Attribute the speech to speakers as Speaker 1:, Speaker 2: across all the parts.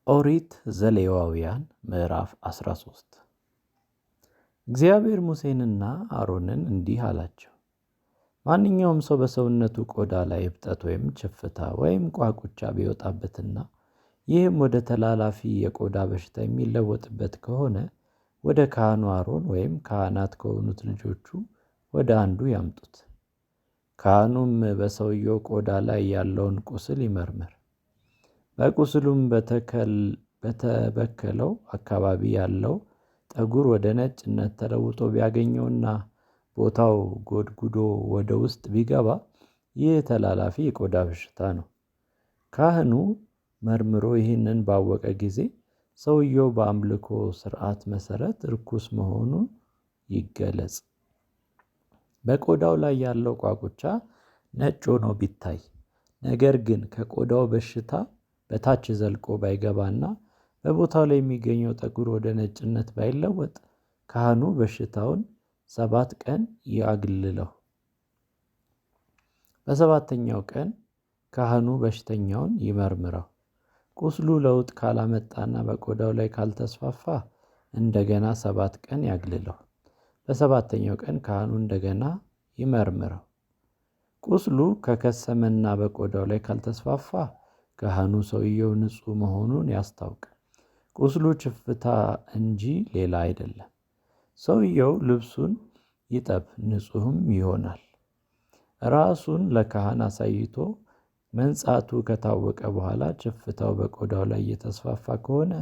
Speaker 1: ኦሪት ዘሌዋውያን ምዕራፍ 13 እግዚአብሔር ሙሴንና አሮንን እንዲህ አላቸው። ማንኛውም ሰው በሰውነቱ ቆዳ ላይ እብጠት ወይም ችፍታ ወይም ቋቁቻ ቢወጣበትና ይህም ወደ ተላላፊ የቆዳ በሽታ የሚለወጥበት ከሆነ ወደ ካህኑ አሮን ወይም ካህናት ከሆኑት ልጆቹ ወደ አንዱ ያምጡት። ካህኑም በሰውየው ቆዳ ላይ ያለውን ቁስል ይመርምር። በቁስሉም በተበከለው አካባቢ ያለው ጠጉር ወደ ነጭነት ተለውጦ ቢያገኘውና ቦታው ጎድጉዶ ወደ ውስጥ ቢገባ ይህ ተላላፊ የቆዳ በሽታ ነው። ካህኑ መርምሮ ይህንን ባወቀ ጊዜ ሰውየው በአምልኮ ሥርዓት መሠረት ርኩስ መሆኑ ይገለጽ። በቆዳው ላይ ያለው ቋቁቻ ነጭ ሆኖ ቢታይ፣ ነገር ግን ከቆዳው በሽታ በታች ዘልቆ ባይገባና በቦታው ላይ የሚገኘው ጠጉር ወደ ነጭነት ባይለወጥ ካህኑ በሽታውን 7 ቀን ያግልለው። በሰባተኛው ቀን ካህኑ በሽተኛውን ይመርምረው። ቁስሉ ለውጥ ካላመጣና በቆዳው ላይ ካልተስፋፋ እንደገና 7 ቀን ያግልለው። በሰባተኛው ቀን ካህኑ እንደገና ይመርምረው። ቁስሉ ከከሰመና በቆዳው ላይ ካልተስፋፋ ካህኑ ሰውየው ንጹሕ መሆኑን ያስታውቅ። ቁስሉ ችፍታ እንጂ ሌላ አይደለም። ሰውየው ልብሱን ይጠብ፣ ንጹሕም ይሆናል። ራሱን ለካህን አሳይቶ መንጻቱ ከታወቀ በኋላ ችፍታው በቆዳው ላይ እየተስፋፋ ከሆነ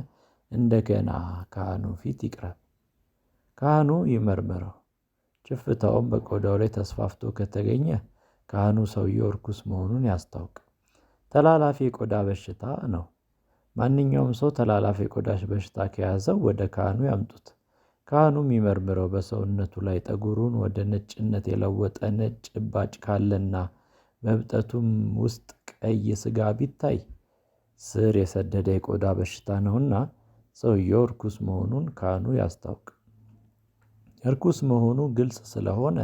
Speaker 1: እንደገና ካህኑ ፊት ይቅረብ። ካህኑ ይመርምረው። ችፍታውም በቆዳው ላይ ተስፋፍቶ ከተገኘ ካህኑ ሰውየው ርኩስ መሆኑን ያስታውቅ። ተላላፊ የቆዳ በሽታ ነው። ማንኛውም ሰው ተላላፊ የቆዳ በሽታ ከያዘው ወደ ካህኑ ያምጡት። ካህኑም ይመርምረው። በሰውነቱ ላይ ጠጉሩን ወደ ነጭነት የለወጠ ነጭ እባጭ ካለና በእብጠቱም ውስጥ ቀይ ሥጋ ቢታይ ስር የሰደደ የቆዳ በሽታ ነውና ሰውየው ርኩስ መሆኑን ካህኑ ያስታውቅ። ርኩስ መሆኑ ግልጽ ስለሆነ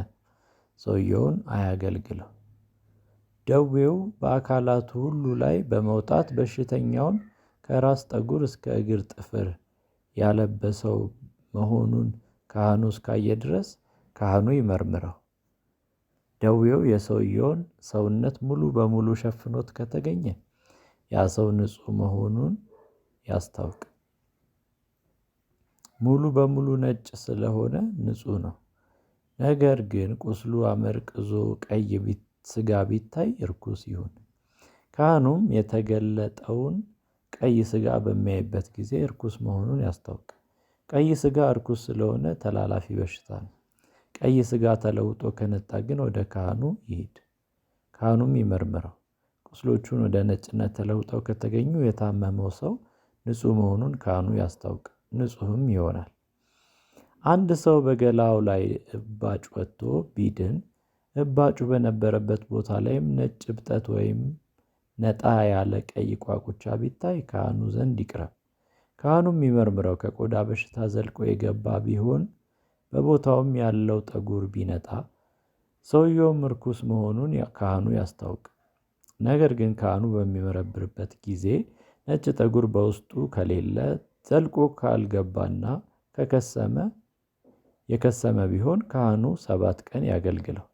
Speaker 1: ሰውየውን አያገልግለው። ደዌው በአካላቱ ሁሉ ላይ በመውጣት በሽተኛውን ከራስ ጠጉር እስከ እግር ጥፍር ያለበሰው መሆኑን ካህኑ እስካየ ድረስ ካህኑ ይመርምረው። ደዌው የሰውየውን ሰውነት ሙሉ በሙሉ ሸፍኖት ከተገኘ ያ ሰው ንጹሕ መሆኑን ያስታውቅ። ሙሉ በሙሉ ነጭ ስለሆነ ንጹሕ ነው። ነገር ግን ቁስሉ አመርቅዞ ቀይ ሥጋ ቢታይ ርኩስ ይሁን። ካህኑም የተገለጠውን ቀይ ሥጋ በሚያይበት ጊዜ ርኩስ መሆኑን ያስታውቅ። ቀይ ሥጋ ርኩስ ስለሆነ ተላላፊ በሽታ ነው። ቀይ ሥጋ ተለውጦ ከነጣ ግን ወደ ካህኑ ይሂድ። ካህኑም ይመርምረው። ቁስሎቹን ወደ ነጭነት ተለውጠው ከተገኙ የታመመው ሰው ንጹሕ መሆኑን ካህኑ ያስታውቅ፣ ንጹሕም ይሆናል። አንድ ሰው በገላው ላይ እባጭ ወጥቶ ቢድን እባጩ በነበረበት ቦታ ላይም ነጭ እብጠት ወይም ነጣ ያለ ቀይ ቋቁቻ ቢታይ ካህኑ ዘንድ ይቅረብ። ካህኑም ይመርምረው። ከቆዳ በሽታ ዘልቆ የገባ ቢሆን በቦታውም ያለው ጠጉር ቢነጣ ሰውየውም ርኩስ መሆኑን ካህኑ ያስታውቅ። ነገር ግን ካህኑ በሚመረምርበት ጊዜ ነጭ ጠጉር በውስጡ ከሌለ ዘልቆ ካልገባና የከሰመ ቢሆን ካህኑ 7 ቀን ያገልግለው።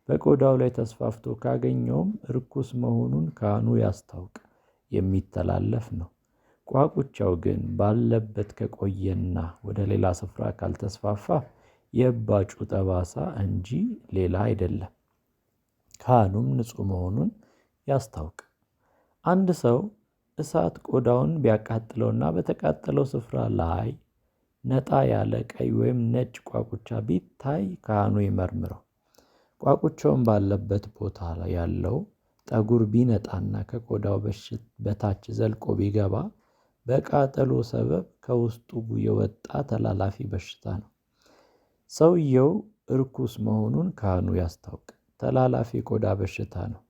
Speaker 1: በቆዳው ላይ ተስፋፍቶ ካገኘውም ርኩስ መሆኑን ካህኑ ያስታውቅ፣ የሚተላለፍ ነው። ቋቁቻው ግን ባለበት ከቆየና ወደ ሌላ ስፍራ ካልተስፋፋ የእባጩ ጠባሳ እንጂ ሌላ አይደለም። ካህኑም ንጹሕ መሆኑን ያስታውቅ። አንድ ሰው እሳት ቆዳውን ቢያቃጥለውና በተቃጠለው ስፍራ ላይ ነጣ ያለ ቀይ ወይም ነጭ ቋቁቻ ቢታይ ካህኑ ይመርምረው። ቋቁቻውን ባለበት ቦታ ያለው ጠጉር ቢነጣና ከቆዳው በታች ዘልቆ ቢገባ በቃጠሎ ሰበብ ከውስጡ የወጣ ተላላፊ በሽታ ነው። ሰውየው ርኩስ መሆኑን ካህኑ ያስታውቅ። ተላላፊ የቆዳ በሽታ ነው።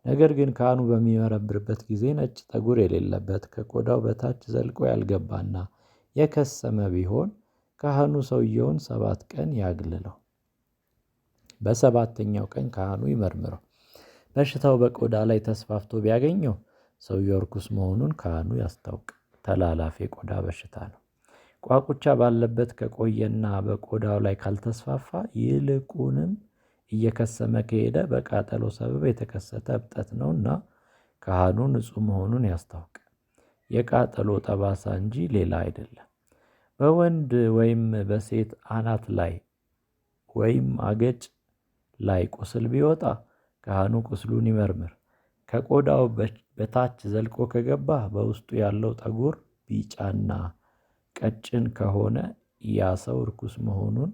Speaker 1: ነገር ግን ካህኑ በሚመረምርበት ጊዜ ነጭ ጠጉር የሌለበት ከቆዳው በታች ዘልቆ ያልገባና የከሰመ ቢሆን ካህኑ ሰውየውን 7 ቀን ያግልለው። በሰባተኛው ቀን ካህኑ ይመርምረው። በሽታው በቆዳ ላይ ተስፋፍቶ ቢያገኘው ሰውየው ርኩስ መሆኑን ካህኑ ያስታውቅ። ተላላፊ የቆዳ በሽታ ነው። ቋቁቻ ባለበት ከቆየና በቆዳው ላይ ካልተስፋፋ ይልቁንም እየከሰመ ከሄደ በቃጠሎ ሰበብ የተከሰተ እብጠት ነውና ካህኑ ንጹሕ መሆኑን ያስታውቅ። የቃጠሎ ጠባሳ እንጂ ሌላ አይደለም። በወንድ ወይም በሴት አናት ላይ ወይም አገጭ ላይ ቁስል ቢወጣ ካህኑ ቁስሉን ይመርምር። ከቆዳው በታች ዘልቆ ከገባ በውስጡ ያለው ጠጉር ቢጫና ቀጭን ከሆነ ያ ሰው ርኩስ መሆኑን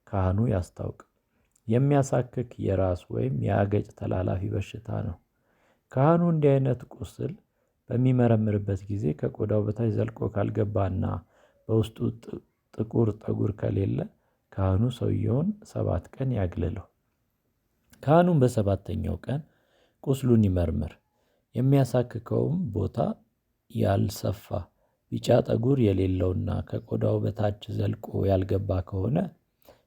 Speaker 1: ካህኑ ያስታውቅ። የሚያሳክክ የራስ ወይም የአገጭ ተላላፊ በሽታ ነው። ካህኑ እንዲህ አይነት ቁስል በሚመረምርበት ጊዜ ከቆዳው በታች ዘልቆ ካልገባና በውስጡ ጥቁር ጠጉር ከሌለ ካህኑ ሰውየውን 7 ቀን ያግልለው። ካህኑም በሰባተኛው ቀን ቁስሉን ይመርምር። የሚያሳክከውም ቦታ ያልሰፋ ቢጫ ጠጉር የሌለውና ከቆዳው በታች ዘልቆ ያልገባ ከሆነ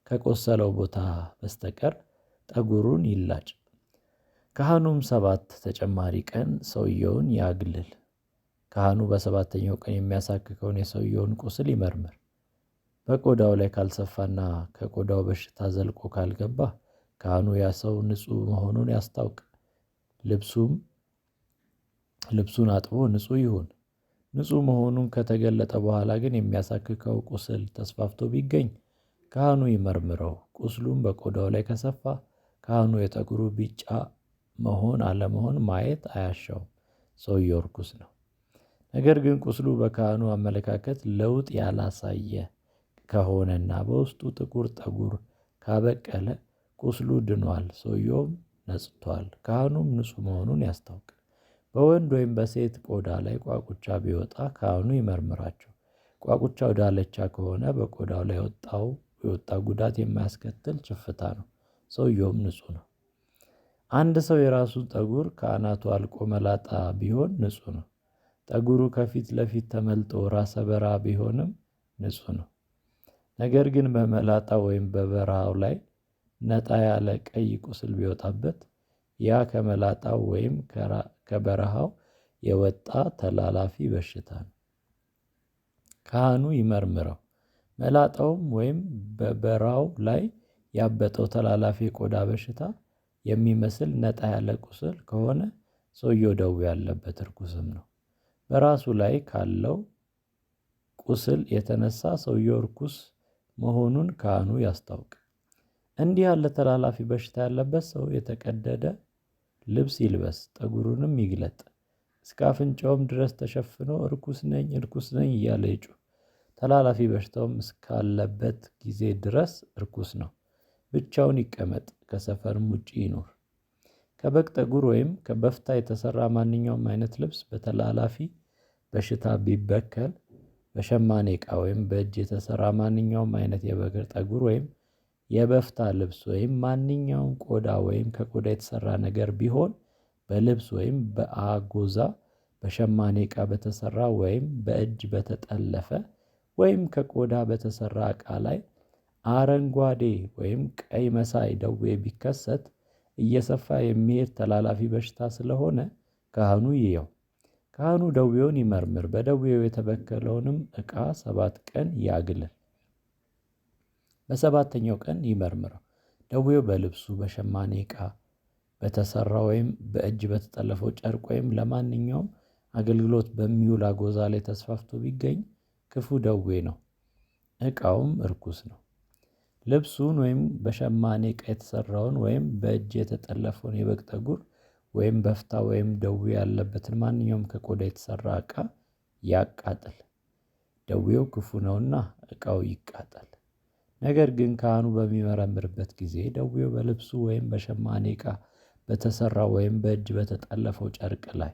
Speaker 1: ከቆሰለው ቦታ በስተቀር ጠጉሩን ይላጭ። ካህኑም 7 ተጨማሪ ቀን ሰውየውን ያግልል። ካህኑ በሰባተኛው ቀን የሚያሳክከውን የሰውየውን ቁስል ይመርምር። በቆዳው ላይ ካልሰፋና ከቆዳው በሽታ ዘልቆ ካልገባ ካህኑ ያ ሰው ንጹሕ መሆኑን ያስታውቅ። ልብሱን አጥቦ ንጹሕ ይሁን። ንጹሕ መሆኑን ከተገለጠ በኋላ ግን የሚያሳክከው ቁስል ተስፋፍቶ ቢገኝ ካህኑ ይመርምረው። ቁስሉም በቆዳው ላይ ከሰፋ ካህኑ የጠጉሩ ቢጫ መሆን አለመሆን ማየት አያሻውም፣ ሰውየው ርኩስ ነው። ነገር ግን ቁስሉ በካህኑ አመለካከት ለውጥ ያላሳየ ከሆነና በውስጡ ጥቁር ጠጉር ካበቀለ ቁስሉ ድኗል፣ ሰውየውም ነጽቷል። ካህኑም ንጹሕ መሆኑን ያስታውቅ። በወንድ ወይም በሴት ቆዳ ላይ ቋቁቻ ቢወጣ ካህኑ ይመርምራቸው። ቋቁቻው ዳለቻ ከሆነ በቆዳው ላይ የወጣ ጉዳት የማያስከትል ችፍታ ነው፣ ሰውየውም ንጹሕ ነው። አንድ ሰው የራሱን ጠጉር ከአናቱ አልቆ መላጣ ቢሆን ንጹሕ ነው። ጠጉሩ ከፊት ለፊት ተመልጦ ራሰ በራ ቢሆንም ንጹሕ ነው። ነገር ግን በመላጣው ወይም በበራው ላይ ነጣ ያለ ቀይ ቁስል ቢወጣበት ያ ከመላጣው ወይም ከበረሃው የወጣ ተላላፊ በሽታ ነው። ካህኑ ይመርምረው። መላጣውም ወይም በበራው ላይ ያበጠው ተላላፊ የቆዳ በሽታ የሚመስል ነጣ ያለ ቁስል ከሆነ ሰውየው ደዌ ያለበት ርኩስም ነው። በራሱ ላይ ካለው ቁስል የተነሳ ሰውየው ርኩስ መሆኑን ካህኑ ያስታውቅ። እንዲህ ያለ ተላላፊ በሽታ ያለበት ሰው የተቀደደ ልብስ ይልበስ፣ ጠጉሩንም ይግለጥ፣ እስከ አፍንጫውም ድረስ ተሸፍኖ ርኩስ ነኝ እያለ ይጩህ። ተላላፊ በሽታውም እስካለበት ጊዜ ድረስ ርኩስ ነው። ብቻውን ይቀመጥ፣ ከሰፈርም ውጪ ይኖር። ከበግ ጠጉር ወይም ከበፍታ የተሰራ ማንኛውም አይነት ልብስ በተላላፊ በሽታ ቢበከል በሸማኔ ዕቃ ወይም በእጅ የተሰራ ማንኛውም አይነት የበግ ጠጉር ወይም የበፍታ ልብስ ወይም ማንኛውም ቆዳ ወይም ከቆዳ የተሰራ ነገር ቢሆን በልብስ ወይም በአጎዛ በሸማኔ ዕቃ በተሰራ ወይም በእጅ በተጠለፈ ወይም ከቆዳ በተሰራ ዕቃ ላይ አረንጓዴ ወይም ቀይ መሳይ ደዌ ቢከሰት እየሰፋ የሚሄድ ተላላፊ በሽታ ስለሆነ ካህኑ ይየው። ካህኑ ደዌውን ይመርምር። በደዌው የተበከለውንም ዕቃ 7 ቀን ያግልል። በሰባተኛው ቀን ይመርምረው። ደዌው በልብሱ በሸማኔ ዕቃ በተሰራ ወይም በእጅ በተጠለፈው ጨርቅ ወይም ለማንኛውም አገልግሎት በሚውል አጎዛ ላይ ተስፋፍቶ ቢገኝ ክፉ ደዌ ነው፣ ዕቃውም ርኩስ ነው። ልብሱን ወይም በሸማኔ ዕቃ የተሰራውን ወይም በእጅ የተጠለፈውን የበግ ጠጉር ወይም በፍታ ወይም ደዌ ያለበትን ማንኛውም ከቆዳ የተሰራ ዕቃ ያቃጥል፣ ደዌው ክፉ ነውና ዕቃው ይቃጠል። ነገር ግን ካህኑ በሚመረምርበት ጊዜ ደዌው በልብሱ ወይም በሸማኔ ዕቃ በተሰራው ወይም በእጅ በተጠለፈው ጨርቅ ላይ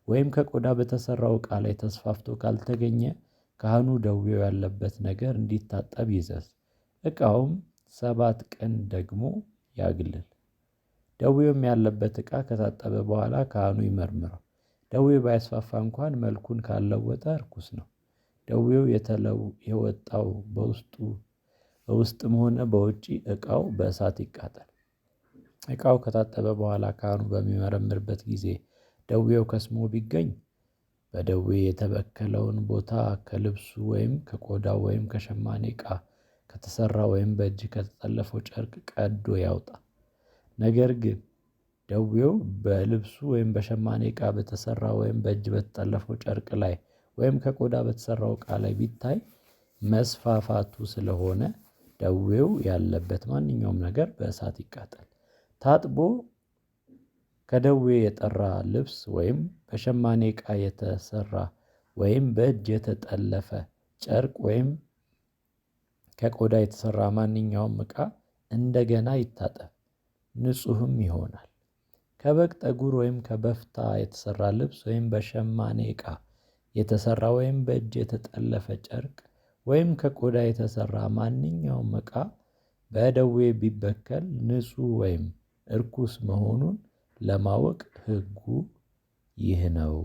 Speaker 1: ወይም ከቆዳ በተሰራው ዕቃ ላይ ተስፋፍቶ ካልተገኘ ካህኑ ደዌው ያለበት ነገር እንዲታጠብ ይዘዝ። ዕቃውም 7 ቀን ደግሞ ያግልል። ደዌውም ያለበት ዕቃ ከታጠበ በኋላ ካህኑ ይመርምረው። ደዌው ባይስፋፋ እንኳን መልኩን ካልለወጠ ርኩስ ነው። ደዌው የወጣው በውስጥም ሆነ በውጪ ዕቃው በእሳት ይቃጠል። ዕቃው ከታጠበ በኋላ ካህኑ በሚመረምርበት ጊዜ ደዌው ከስሞ ቢገኝ በደዌ የተበከለውን ቦታ ከልብሱ ወይም ከቆዳው ወይም ከሸማኔ ዕቃ ከተሰራ ወይም በእጅ ከተጠለፈው ጨርቅ ቀዶ ያውጣ። ነገር ግን ደዌው በልብሱ ወይም በሸማኔ ዕቃ በተሰራ ወይም በእጅ በተጠለፈው ጨርቅ ላይ ወይም ከቆዳ በተሰራው ዕቃ ላይ ቢታይ መስፋፋቱ ስለሆነ ደዌው ያለበት ማንኛውም ነገር በእሳት ይቃጠል። ታጥቦ ከደዌ የጠራ ልብስ ወይም በሸማኔ ዕቃ የተሰራ ወይም በእጅ የተጠለፈ ጨርቅ ወይም ከቆዳ የተሰራ ማንኛውም ዕቃ እንደገና ይታጠብ፣ ንጹሕም ይሆናል። ከበግ ጠጉር ወይም ከበፍታ የተሰራ ልብስ ወይም በሸማኔ ዕቃ የተሰራ ወይም በእጅ የተጠለፈ ጨርቅ ወይም ከቆዳ የተሰራ ማንኛውም ዕቃ በደዌ ቢበከል ንጹሕ ወይም እርኩስ መሆኑን ለማወቅ ሕጉ ይህ ነው።